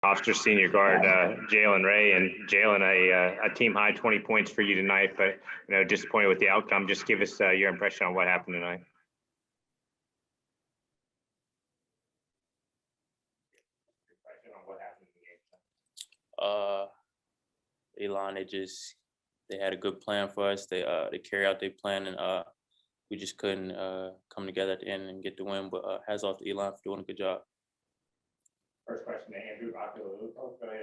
Hofstra senior guard, Jalen Ray. And Jalen, a team high 20 points for you tonight, but disappointed with the outcome. Just give us your impression on what happened tonight. Elon, they had a good plan for us. They carry out their plan, and we just couldn't come together at the end and get the win. But hats off to Elon for doing a good job. First question to Andrew Bacalulupo. Go ahead,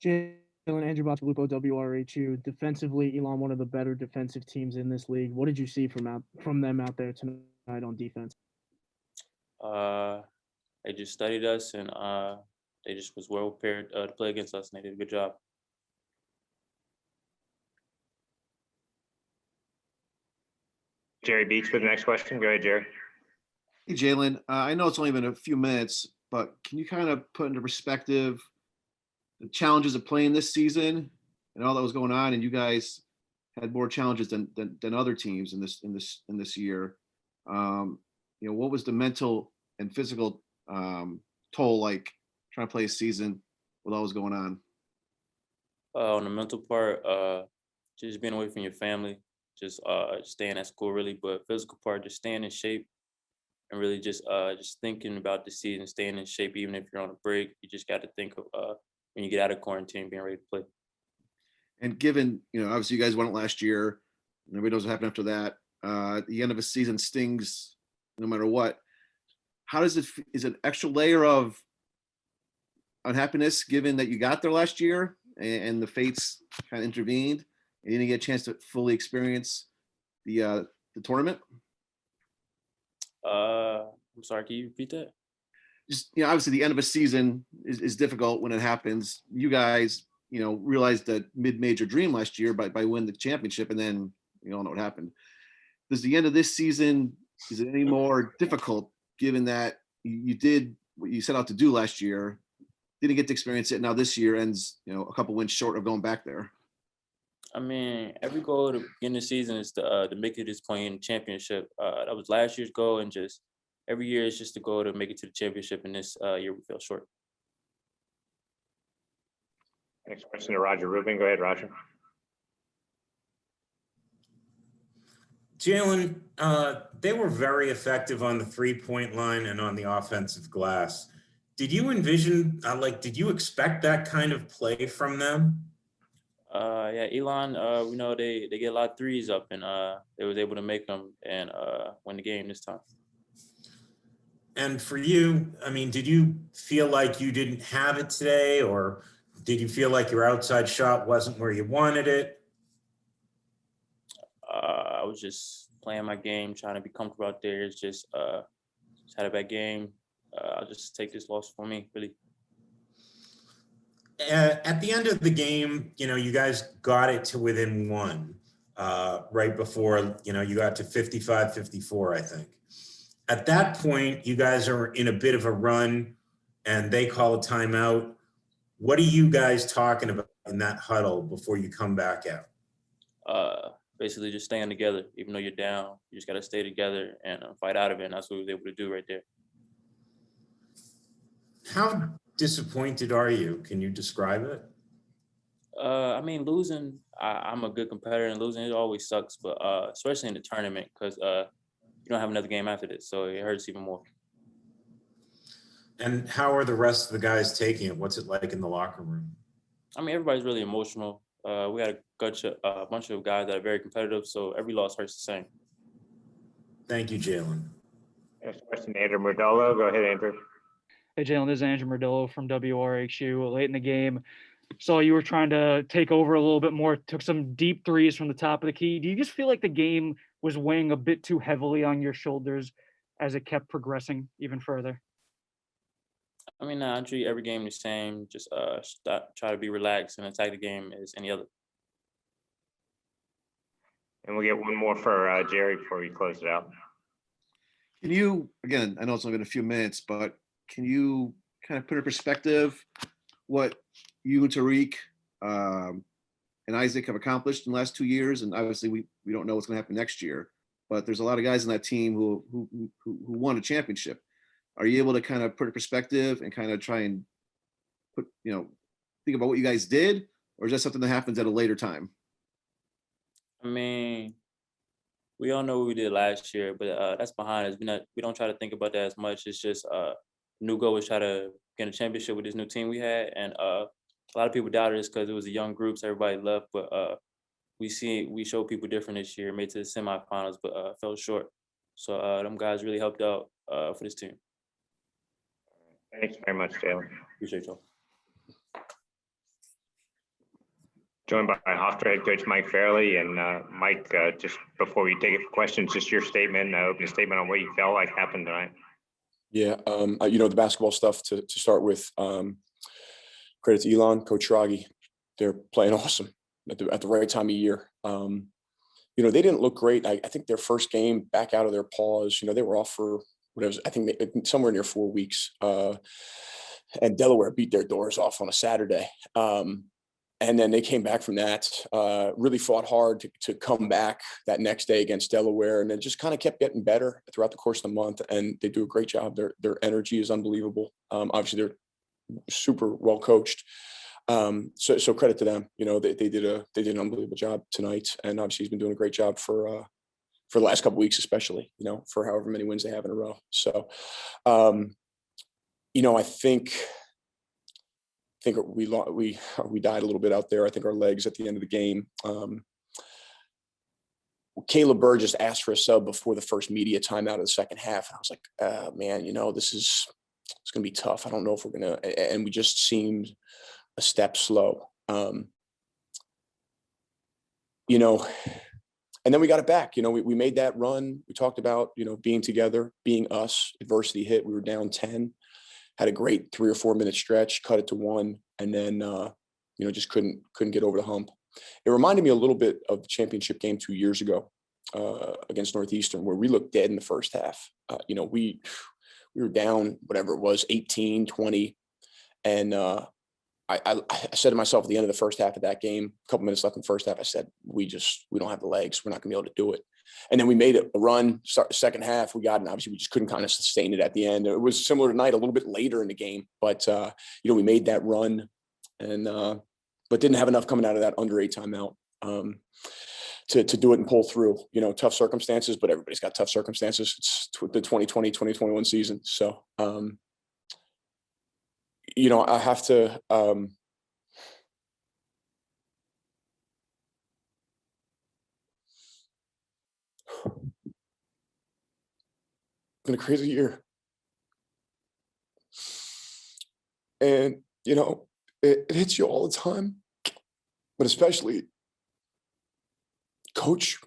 Andrew. Jalen, Andrew Bacalulupo, WRHU. Defensively, Elon, one of the better defensive teams in this league. What did you see from them out there tonight on defense? They just studied us, and they just was well prepared to play against us, and they did a good job. Jerry Beach for the next question. Go ahead, Jerry. Hey, Jalen. I know it's only been a few minutes, but can you kind of put into perspective the challenges of playing this season and all that was going on, and you guys had more challenges than other teams in this year? What was the mental and physical toll like trying to play a season with all that was going on? On the mental part, just being away from your family, just staying at school really, but physical part, just staying in shape and really just thinking about the season, staying in shape, even if you're on a break. You just got to think of when you get out of quarantine, being ready to play. And given, obviously you guys won it last year, and everybody knows what happened after that. The end of a season stings no matter what. How does it, is it an extra layer of unhappiness given that you got there last year and the fates kind of intervened and you didn't get a chance to fully experience the tournament? I'm sorry, can you repeat that? Just, obviously the end of a season is difficult when it happens. You guys, realized that mid-major dream last year by winning the championship, and then you all know what happened. Does the end of this season, is it any more difficult given that you did what you set out to do last year, didn't get to experience it, now this year ends, a couple wins short of going back there? I mean, every goal to begin the season is to make it this point in the championship. That was last year's goal, and just every year is just the goal to make it to the championship, and this year we fell short. Next question to Roger Rubin. Go ahead, Roger. Jalen, they were very effective on the three-point line and on the offensive glass. Did you envision, did you expect that kind of play from them? Yeah, Elon, we know they get a lot of threes up, and they was able to make them and win the game this time. And for you, I mean, did you feel like you didn't have it today, or did you feel like your outside shot wasn't where you wanted it? I was just playing my game, trying to be comfortable out there. It's just had a bad game. I'll just take this loss for me, really. At the end of the game, you guys got it to within one right before, you got to 55-54, I think. At that point, you guys are in a bit of a run and they call a timeout. What are you guys talking about in that huddle before you come back out? Basically just staying together. Even though you're down, you just got to stay together and fight out of it. And that's what we were able to do right there. How disappointed are you? Can you describe it? I mean, losing, I'm a good competitor, and losing, it always sucks, but especially in the tournament, because you don't have another game after this, so it hurts even more. And how are the rest of the guys taking it? What's it like in the locker room? I mean, everybody's really emotional. We got a bunch of guys that are very competitive, so every loss hurts the same. Thank you, Jalen. Next question, Andrew Murdolo. Go ahead, Andrew. Hey, Jalen, this is Andrew Murdolo from WRHU. Late in the game, saw you were trying to take over a little bit more, took some deep threes from the top of the key. Do you just feel like the game was weighing a bit too heavily on your shoulders as it kept progressing even further? I mean, I treat every game the same. Just try to be relaxed and attack the game as any other. And we'll get one more for Jerry before we close it out. Can you, again, I know it's only been a few minutes, but can you kind of put in perspective what you and Tariq and Isaac have accomplished in the last 2 years? And obviously we don't know what's going to happen next year, but there's a lot of guys in that team who won a championship. Are you able to kind of put a perspective and kind of try and think about what you guys did, or is that something that happens at a later time? I mean, we all know what we did last year, but that's behind us. We don't try to think about that as much. It's just new goal was try to get a championship with this new team we had, and a lot of people doubted us because it was a young group, so everybody left. But we showed people different this year, made to the semifinals, but fell short. So them guys really helped out for this team. Thanks very much, Jalen. Appreciate y'all. Joined by Hofstra head coach Mike Fairley. And Mike, just before we take it for questions, just your statement, opening statement on what you felt like happened tonight. Yeah, the basketball stuff to start with. Credit to Elon, Coach Shragi. They're playing awesome at the right time of year. They didn't look great. I think their first game back out of their pause, they were off for whatever, I think somewhere near 4 weeks. And Delaware beat their doors off on a Saturday. And then they came back from that, really fought hard to come back that next day against Delaware, and then just kind of kept getting better throughout the course of the month. And they do a great job. Their energy is unbelievable. Obviously, they're super well coached. So credit to them. They did an unbelievable job tonight, and obviously he's been doing a great job for the last couple of weeks, especially for however many wins they have in a row. So, I think we died a little bit out there. I think our legs at the end of the game. Caleb Burgess asked for a sub before the first media timeout of the second half. And I was like, man, it's going to be tough. I don't know if we're going to, and we just seemed a step slow. And then we got it back. We made that run. We talked about, being together, being us. Adversity hit. We were down 10. Had a great 3 or 4 minute stretch, cut it to 1, and then just couldn't get over the hump. It reminded me a little bit of the championship game 2 years ago against Northeastern, where we looked dead in the first half. We were down whatever it was, 18, 20, and I said to myself at the end of the first half of that game, a couple minutes left in the first half, I said, we don't have the legs. We're not going to be able to do it. And then we made it a run, start the second half. We got it, and obviously we just couldn't kind of sustain it at the end. It was similar tonight, a little bit later in the game, but we made that run, and but didn't have enough coming out of that under 8 timeout to do it and pull through. Tough circumstances, but everybody's got tough circumstances. It's the 2020, 2021 season. So, I have to. Been a crazy year, and it hits you all the time, but especially coach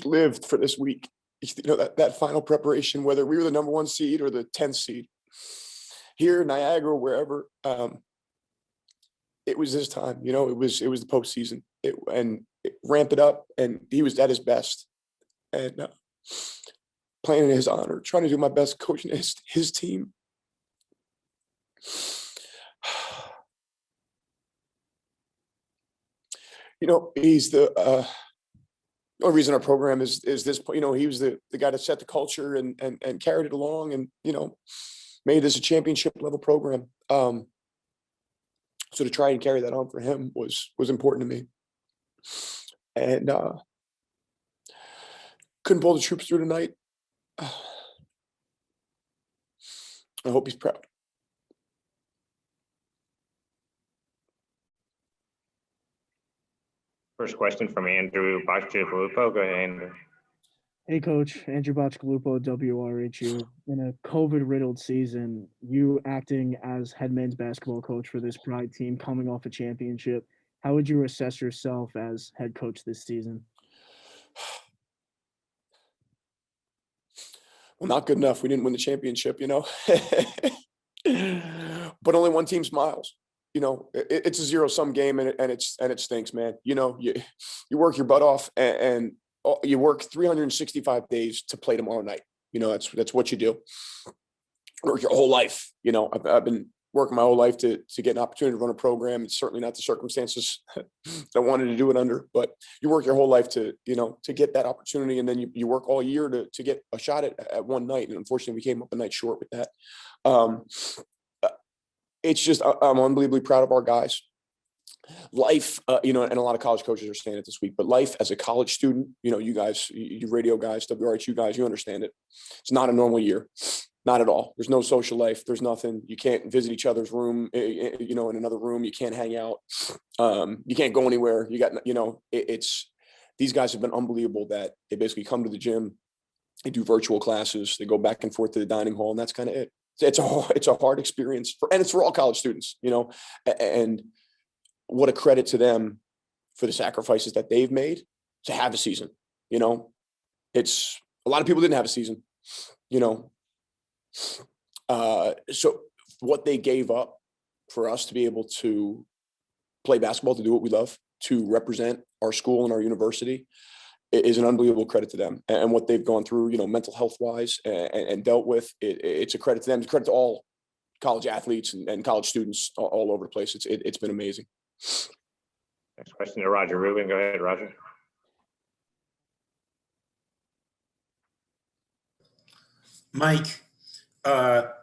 lived for this week. That final preparation, whether we were the number 1 seed or the 10th seed here in Niagara, wherever, it was this time. It was the postseason, ramp it up, and he was at his best. And playing in his honor, trying to do my best coaching his team. He's the only reason our program is this. He was the guy that set the culture and carried it along, and made this a championship level program. So to try and carry that on for him was important to me, and couldn't pull the troops through tonight. I hope he's proud. First question from Andrew Bachkalupo. Go ahead, Andrew. Hey, Coach. Andrew Bachkalupo, WRHU. In a COVID-riddled season, you acting as head men's basketball coach for this Pride team coming off a championship, how would you assess yourself as head coach this season? Well, not good enough. We didn't win the championship, but only one team smiles. It's a zero-sum game, and it stinks, man. You work your butt off, and you work 365 days to play tomorrow night. That's what you do. Work your whole life. I've been working my whole life to get an opportunity to run a program. It's certainly not the circumstances that I wanted to do it under, but you work your whole life to get that opportunity. And then you work all year to get a shot at one night. And unfortunately we came up a night short with that. It's just, I'm unbelievably proud of our guys. Life, and a lot of college coaches are saying it this week, but life as a college student, you guys, you radio guys, WRHU guys, you understand it. It's not a normal year. Not at all. There's no social life. There's nothing. You can't visit each other's room, in another room. You can't hang out. You can't go anywhere. You got, it's, these guys have been unbelievable that they basically come to the gym, they do virtual classes, they go back and forth to the dining hall, and that's kind of it. It's a hard experience and it's for all college students, and what a credit to them for the sacrifices that they've made to have a season. It's a lot of people didn't have a season, so what they gave up for us to be able to play basketball, to do what we love, to represent our school and our university is an unbelievable credit to them, and what they've gone through, mental health wise and dealt with. It's a credit to them. It's a credit to all college athletes and college students all over the place. It's been amazing. Next question to Roger Rubin. Go ahead, Roger. Mike, how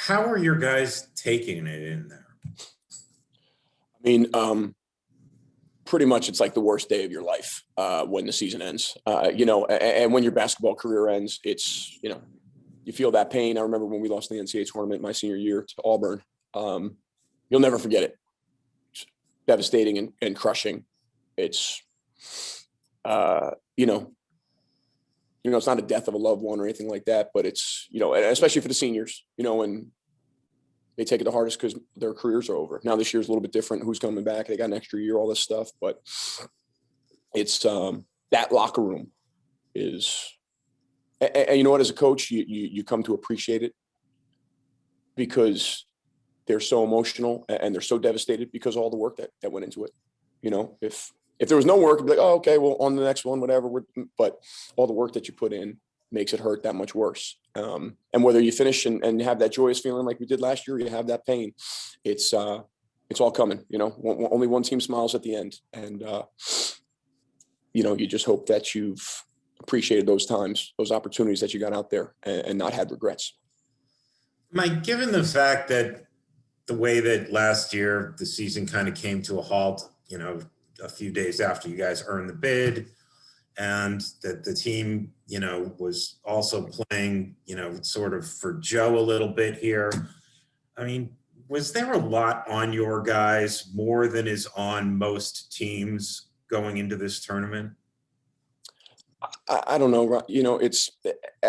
are your guys taking it in there? I mean, pretty much it's like the worst day of your life when the season ends, and when your basketball career ends, it's, you feel that pain. I remember when we lost the NCAA tournament my senior year to Auburn. You'll never forget it. It's devastating and crushing. It's, it's not a death of a loved one or anything like that, but it's, especially for the seniors, and they take it the hardest because their careers are over. Now this year's a little bit different. Who's coming back? They got an extra year, all this stuff, but it's that locker room is, and you know what, as a coach, you come to appreciate it because they're so emotional and they're so devastated because of all the work that went into it. If there was no work, it'd be like, oh, okay, well, on the next one, whatever. But all the work that you put in makes it hurt that much worse. And whether you finish and have that joyous feeling like we did last year, you have that pain. It's all coming. Only one team smiles at the end, and you just hope that you've appreciated those times, those opportunities that you got out there, and not had regrets. Mike, given the fact that the way that last year the season kind of came to a halt, a few days after you guys earned the bid, and that the team, was also playing, sort of for Joe a little bit here. I mean, was there a lot on your guys more than is on most teams going into this tournament? I don't know. It's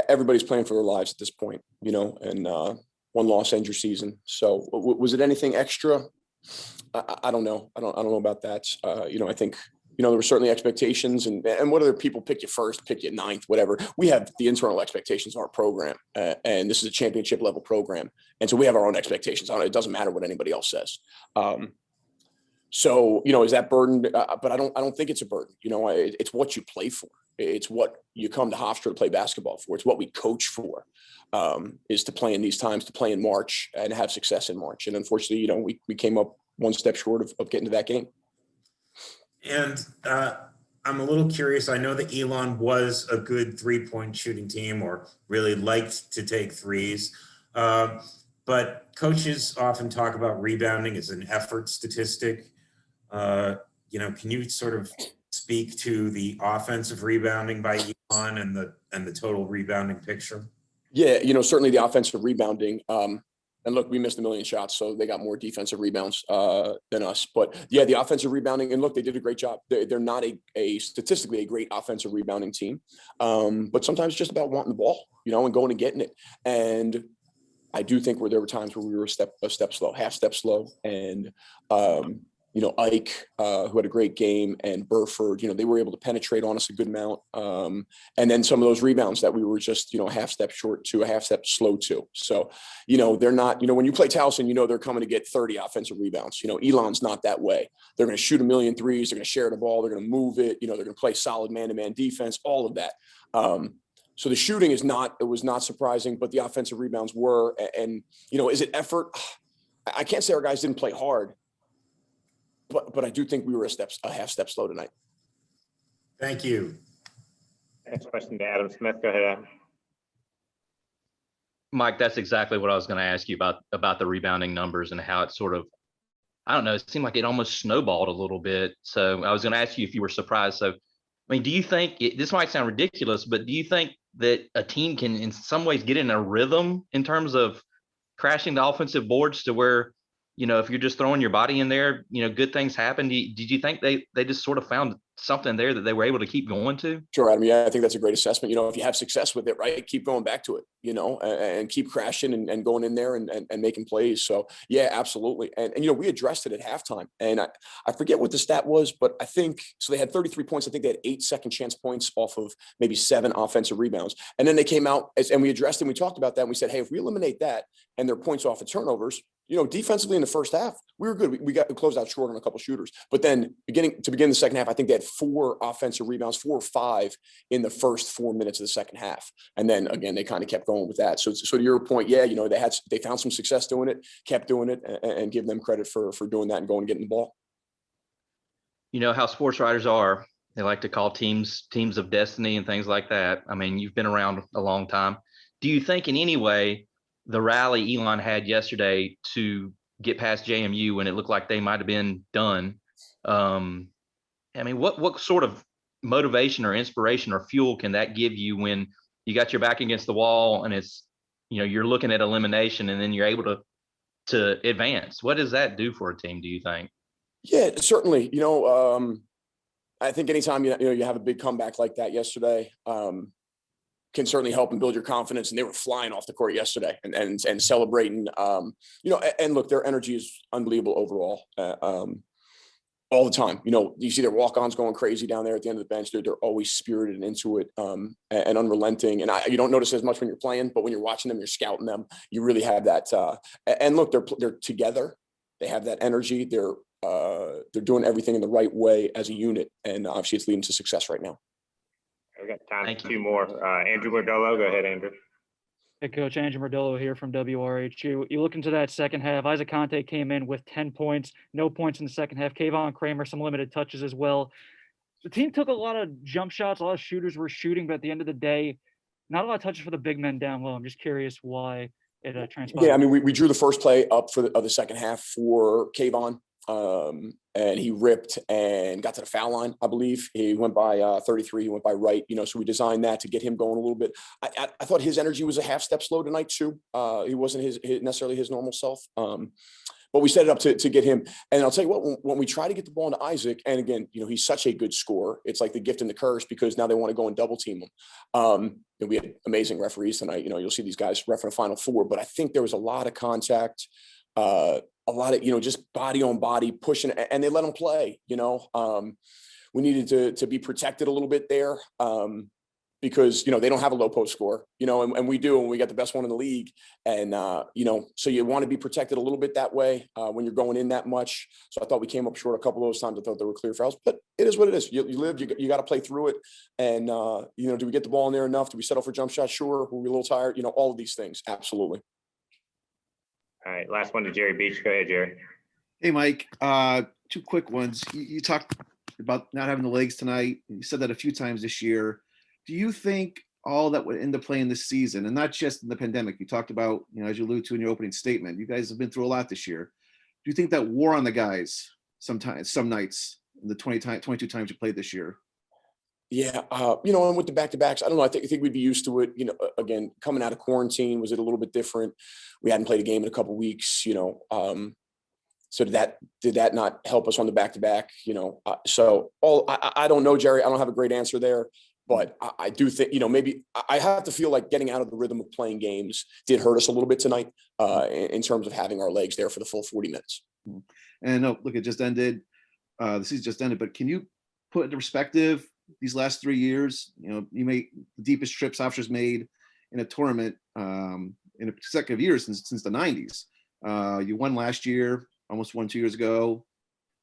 everybody's playing for their lives at this point, and one loss ends your season. So was it anything extra? I don't know. I don't know about that. I think, there were certainly expectations and what other people pick you first, pick you ninth, whatever. We have the internal expectations of our program, and this is a championship level program. And so we have our own expectations on it. It doesn't matter what anybody else says. So, is that burden? But I don't think it's a burden. It's what you play for. It's what you come to Hofstra to play basketball for. It's what we coach for, is to play in these times, to play in March and have success in March. And unfortunately, we came up one step short of getting to that game. And I'm a little curious. I know that Elon was a good 3-point shooting team, or really liked to take threes. But coaches often talk about rebounding as an effort statistic. Can you sort of speak to the offensive rebounding by Elon and the total rebounding picture? Yeah, certainly the offensive rebounding. And look, we missed a million shots, so they got more defensive rebounds than us. But yeah, the offensive rebounding, and look, they did a great job. They're not a statistically a great offensive rebounding team, but sometimes it's just about wanting the ball, and going and getting it. And I do think there were times where we were a step slow, half step slow, and Ike, who had a great game, and Burford, they were able to penetrate on us a good amount. And then some of those rebounds that we were just, a half step short to, a half step slow to. So, they're not, when you play Towson, they're coming to get 30 offensive rebounds. Elon's not that way. They're going to shoot a million threes. They're going to share the ball. They're going to move it. They're going to play solid man-to-man defense, all of that. So the shooting it was not surprising, but the offensive rebounds were, and is it effort? I can't say our guys didn't play hard, but I do think we were a half step slow tonight. Thank you. Next question to Adam Smith. Go ahead, Adam. Mike, that's exactly what I was going to ask you about the rebounding numbers and how it sort of, I don't know, it seemed like it almost snowballed a little bit. So I was going to ask you if you were surprised. So, I mean, do you think this might sound ridiculous, but do you think that a team can in some ways get in a rhythm in terms of crashing the offensive boards to where, if you're just throwing your body in there, good things happen? Did you think they just sort of found something there that they were able to keep going to? Sure, Adam. Yeah, I think that's a great assessment. If you have success with it, right, keep going back to it, and keep crashing and going in there and making plays. So yeah, absolutely. And we addressed it at halftime, and I forget what the stat was, but I think, so they had 33 points. I think they had 8 second chance points off of maybe 7 offensive rebounds. And then they came out and we addressed it and we talked about that. And we said, hey, if we eliminate that and their points off of turnovers, defensively in the first half, we were good. We closed out short on a couple shooters, but then begin the second half, I think they had 4 offensive rebounds, 4 or 5 in the first 4 minutes of the second half. And then again, they kind of kept going with that. So to your point, yeah, they found some success doing it, kept doing it, and give them credit for doing that and going and getting the ball. You know how sports writers are. They like to call teams of destiny and things like that. I mean, you've been around a long time. Do you think in any way the rally Elon had yesterday to get past JMU when it looked like they might have been done? I mean, what sort of motivation or inspiration or fuel can that give you when you got your back against the wall and it's, you're looking at elimination and then you're able to advance? What does that do for a team, do you think? Yeah, certainly. I think anytime you have a big comeback like that yesterday, can certainly help and build your confidence. And they were flying off the court yesterday and celebrating. And look, their energy is unbelievable overall. All the time, you see their walk-ons going crazy down there at the end of the bench. They're always spirited and into it, and unrelenting. And you don't notice as much when you're playing, but when you're watching them, you're scouting them. You really have that. And look, they're together. They have that energy. They're doing everything in the right way as a unit, and obviously it's leading to success right now. We got time for 2 more. Andrew Murdolo, go ahead, Andrew. Hey, Coach, Andrew Murdolo here from WRHU. You look into that second half. Isaac Conte came in with 10 points, no points in the second half. Kayvon Kramer, some limited touches as well. The team took a lot of jump shots. A lot of shooters were shooting, but at the end of the day, not a lot of touches for the big men down low. I'm just curious why it transpired. Yeah, I mean, we drew the first play up of the second half for Kayvon. And he ripped and got to the foul line, I believe. He went by 33, he went by right, so we designed that to get him going a little bit. I thought his energy was a half step slow tonight too. He wasn't necessarily his normal self. But we set it up to get him. And I'll tell you what, when we try to get the ball into Isaac, and again, he's such a good scorer, it's like the gift and the curse, because now they want to go and double team him. And we had amazing referees tonight. You'll see these guys ref in a Final Four, but I think there was a lot of contact, a lot of, just body on body pushing, and they let them play. We needed to be protected a little bit there, because, they don't have a low post score, and we do, and we got the best one in the league. And, so you want to be protected a little bit that way when you're going in that much. So I thought we came up short a couple of those times. I thought there were clear fouls, but it is what it is. You live, you got to play through it. And, do we get the ball in there enough? Do we settle for jump shots? Sure. Were we a little tired? All of these things. Absolutely. All right, last one to Jerry Beach. Go ahead, Jerry. Hey, Mike, 2 quick ones. You talked about not having the legs tonight. You said that a few times this year. Do you think all that went into playing this season, and not just in the pandemic, you talked about, as you alluded to in your opening statement, you guys have been through a lot this year. Do you think that wore on the guys sometimes, some nights, in the 22 times you played this year? Yeah, and with the back-to-backs, I don't know. I think we'd be used to it. Again, coming out of quarantine, was it a little bit different? We hadn't played a game in a couple of weeks. So did that not help us on the back-to-back? I don't know, Jerry. I don't have a great answer there, but I do think maybe I have to feel like getting out of the rhythm of playing games did hurt us a little bit tonight in terms of having our legs there for the full 40 minutes. And look, it just ended. The season just ended, but can you put into perspective these last 3 years? You made the deepest trips Hofstra's made in a tournament in a consecutive years since the 90s. You won last year, almost won 2 years ago.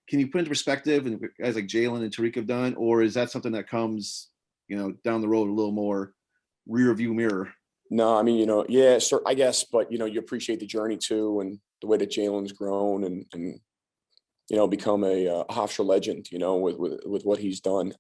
Can you put into perspective, and guys like Jalen and Tariq have done, or is that something that comes, down the road a little more rear view mirror? No, I mean, yeah, sir, I guess, but you appreciate the journey too, and the way that Jalen's grown and you know, become a Hofstra legend, you know, with what he's done.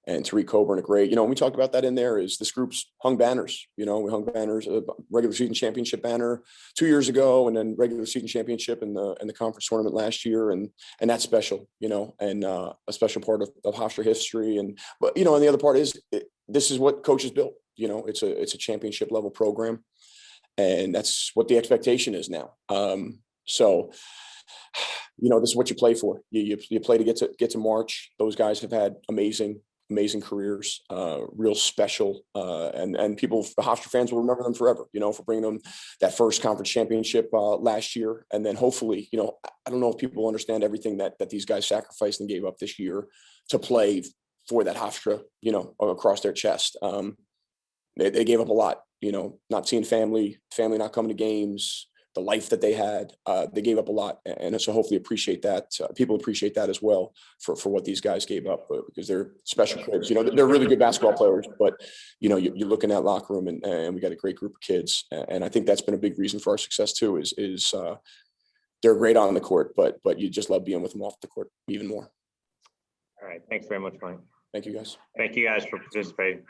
And Tariq Coburn, a great, you know, and we talked about that in there is this group's hung banners, you know, we hung banners, a regular season championship banner 2 years ago, and then regular season championship in the conference tournament last year. And that's special, you know, and a special part of Hofstra history. But, you know, and the other part is this is what coaches built, you know, it's a championship level program, and that's what the expectation is now. So, you know, this is what you play for. You play to get to March. Those guys have had amazing careers, real special, and people, the Hofstra fans will remember them forever, you know, for bringing them that first conference championship last year. And then hopefully, you know, I don't know if people understand everything that these guys sacrificed and gave up this year to play for that Hofstra, you know, across their chest. They gave up a lot, you know, not seeing family not coming to games, the life that they had, they gave up a lot. And so hopefully appreciate that. People appreciate that as well for what these guys gave up, because they're special kids. You know, they're really good basketball players, but, you know, you're looking at locker room and we got a great group of kids. And I think that's been a big reason for our success too, is they're great on the court, but you just love being with them off the court even more. All right. Thanks very much, Mike. Thank you, guys. Thank you guys for participating.